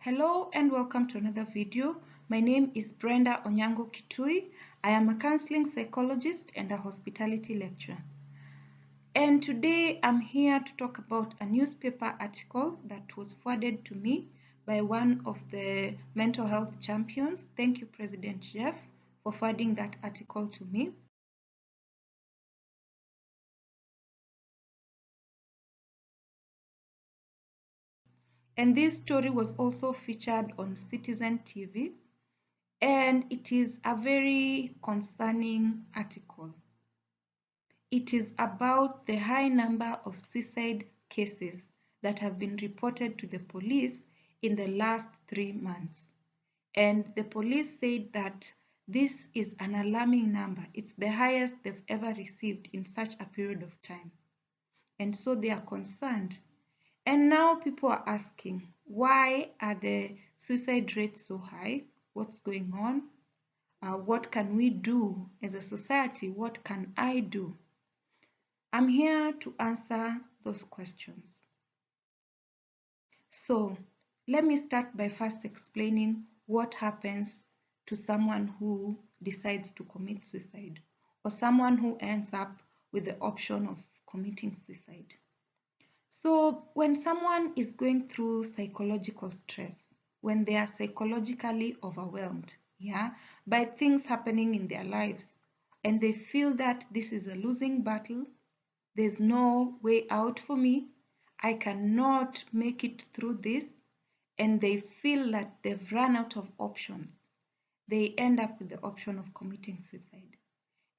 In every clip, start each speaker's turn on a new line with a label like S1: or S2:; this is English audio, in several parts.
S1: Hello and welcome to another video. My name is Brenda Onyango Kitui. I am a counseling psychologist and a hospitality lecturer. And today I'm here to talk about a newspaper article that was forwarded to me by one of the mental health champions. Thank you, President Jeff, for forwarding that article to me. And this story was also featured on Citizen TV. And it is a very concerning article. It is about the high number of suicide cases that have been reported to the police in the last 3 months. And the police said that this is an alarming number. It's the highest they've ever received in such a period of time. And so they are concerned. And now people are asking, why are the suicide rates so high? What's going on? What can we do as a society? What can I do? I'm here to answer those questions. So let me start by first explaining what happens to someone who decides to commit suicide or someone who ends up with the option of committing suicide. So when someone is going through psychological stress, when they are psychologically overwhelmed, by things happening in their lives, and they feel that this is a losing battle, there's no way out for me, I cannot make it through this, and they feel that they've run out of options, they end up with the option of committing suicide.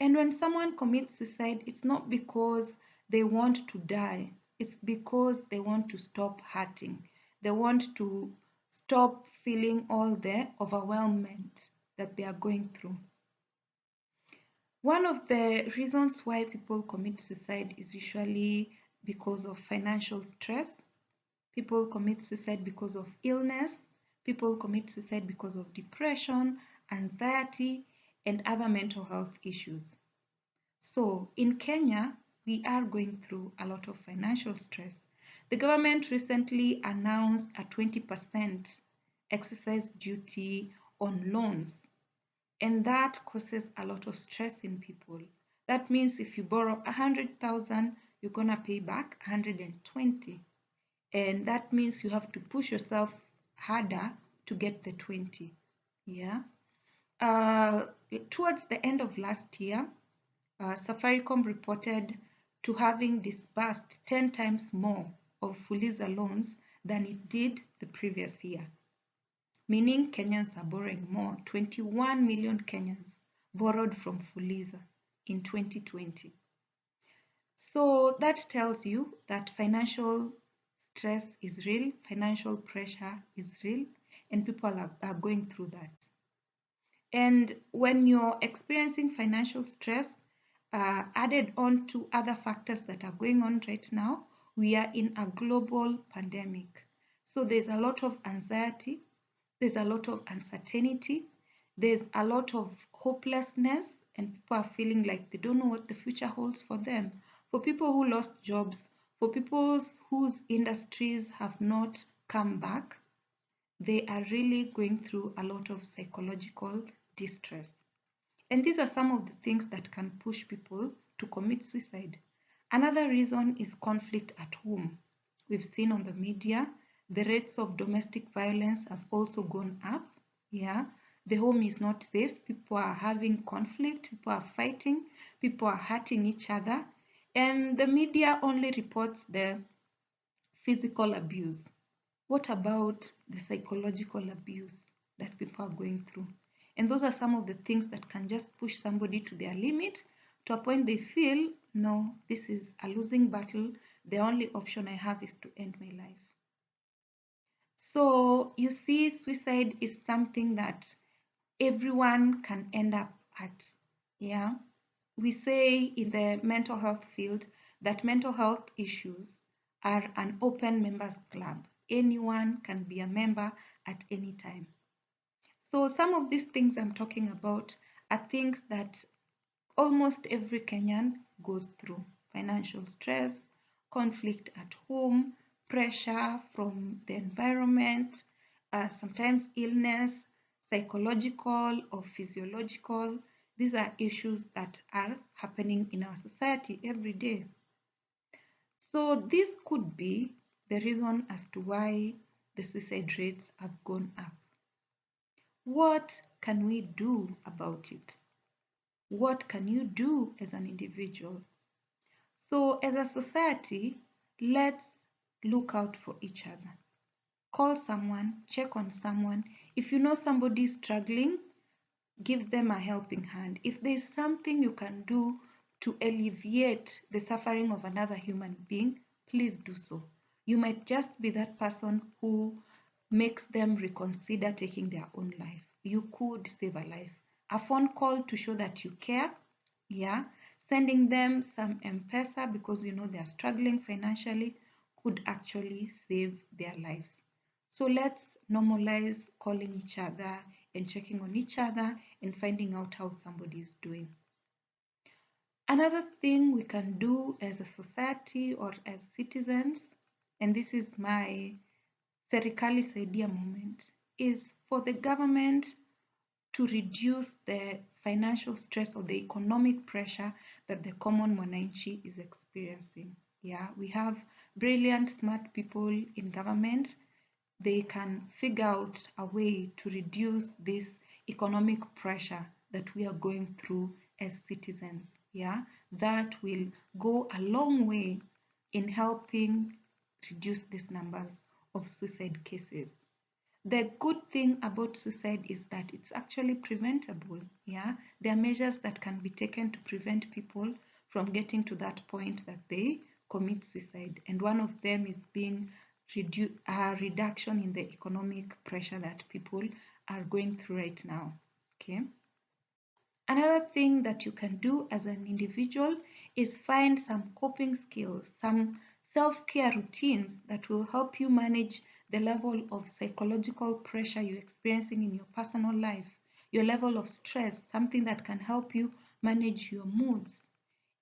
S1: And when someone commits suicide, it's not because they want to die, it's because they want to stop hurting. They want to stop feeling all the overwhelmment that they are going through. One of the reasons why people commit suicide is usually because of financial stress. People commit suicide because of illness. People commit suicide because of depression, anxiety, and other mental health issues. So in Kenya, we are going through a lot of financial stress. The government recently announced a 20% excise duty on loans, and that causes a lot of stress in people. That means if you borrow 100,000, you're gonna pay back 120, and that means you have to push yourself harder to get the 20. Towards the end of last year, Safaricom reported to having disbursed 10 times more of Fuliza loans than it did the previous year, meaning Kenyans are borrowing more. 21 million Kenyans borrowed from Fuliza in 2020. So that tells you that financial stress is real, financial pressure is real, and people are going through that. And when you're experiencing financial stress, added on to other factors that are going on right now, we are in a global pandemic. So there's a lot of anxiety, there's a lot of uncertainty, there's a lot of hopelessness, and people are feeling like they don't know what the future holds for them. For people who lost jobs, for people whose industries have not come back, they are really going through a lot of psychological distress. And these are some of the things that can push people to commit suicide. Another reason is conflict at home. We've seen on the media, the rates of domestic violence have also gone up. The home is not safe. People are having conflict, people are fighting, people are hurting each other. And the media only reports the physical abuse. What about the psychological abuse that people are going through? And those are some of the things that can just push somebody to their limit, to a point they feel, no, this is a losing battle. The only option I have is to end my life. So you see, suicide is something that everyone can end up at. We say in the mental health field that mental health issues are an open members club. Anyone can be a member at any time. So some of these things I'm talking about are things that almost every Kenyan goes through. Financial stress, conflict at home, pressure from the environment, sometimes illness, psychological or physiological. These are issues that are happening in our society every day. So this could be the reason as to why the suicide rates have gone up. What can we do about it? What can you do as an individual? So as a society, let's look out for each other. Call someone, check on someone. If you know somebody is struggling, give them a helping hand. If there's something you can do to alleviate the suffering of another human being, please do so. You might just be that person who makes them reconsider taking their own life. You could save a life. A phone call to show that you care, yeah. Sending them some M-Pesa because you know they're struggling financially could actually save their lives. So let's normalize calling each other and checking on each other and finding out how somebody is doing. Another thing we can do as a society or as citizens, and this is my Serikali Saidia moment, is for the government to reduce the financial stress or the economic pressure that the common mwananchi is experiencing. Yeah, we have brilliant, smart people in government. They can figure out a way to reduce this economic pressure that we are going through as citizens. Yeah, that will go a long way in helping reduce these numbers of suicide cases. The good thing about suicide is that it's actually preventable. Yeah, there are measures that can be taken to prevent people from getting to that point that they commit suicide, and one of them is being a reduction in the economic pressure that people are going through right now. Okay. Another thing that you can do as an individual is find some coping skills, some self-care routines that will help you manage the level of psychological pressure you're experiencing in your personal life, your level of stress, something that can help you manage your moods.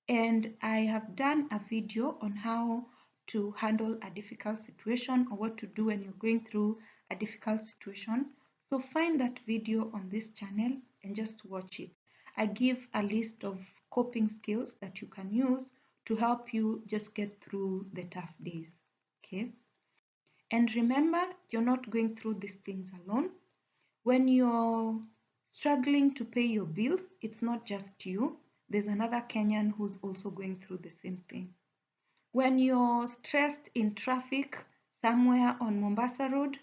S1: And I have done a video on how to handle a difficult situation or what to do when you're going through a difficult situation. So find that video on this channel and just watch it. I give a list of coping skills that you can use to help you just get through the tough days. Okay? And remember, you're not going through these things alone. When you're struggling to pay your bills, it's not just you. There's another Kenyan who's also going through the same thing. When you're stressed in traffic somewhere on Mombasa Road,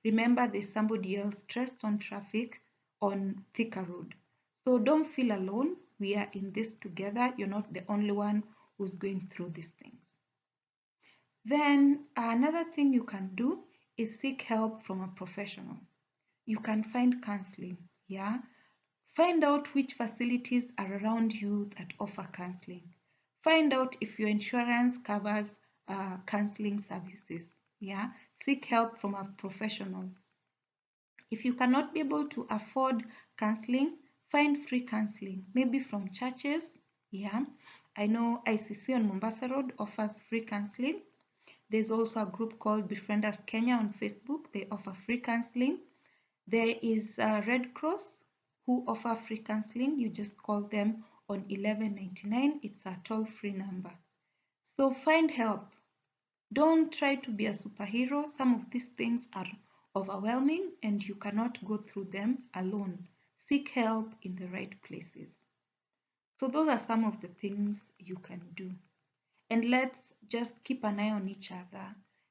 S1: remember there's somebody else stressed on traffic on Thika Road. So don't feel alone. We are in this together. You're not the only one who's going through these things. Then another thing you can do is seek help from a professional. You can find counseling, yeah? Find out which facilities are around you that offer counseling. Find out if your insurance covers counseling services, yeah? Seek help from a professional. If you cannot be able to afford counseling, find free counseling, maybe from churches, yeah? I know ICC on Mombasa Road offers free counseling. There's also a group called Befriend Us Kenya on Facebook. They offer free counseling. There is Red Cross who offer free counseling. You just call them on 1199. It's a toll-free number. So find help. Don't try to be a superhero. Some of these things are overwhelming and you cannot go through them alone. Seek help in the right places. So those are some of the things you can do. And let's just keep an eye on each other.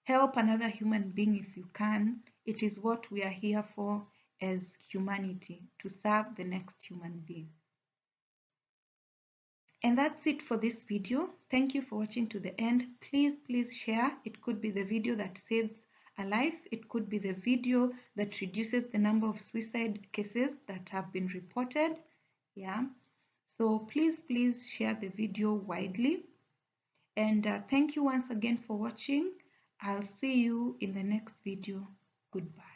S1: Help another human being if you can. It is what we are here for as humanity, to serve the next human being. And that's it for this video. Thank you for watching to the end. Please share. It could be the video that saves a life. It could be the video that reduces the number of suicide cases that have been reported. Yeah. So please share the video widely. And thank you once again for watching. I'll see you in the next video. Goodbye.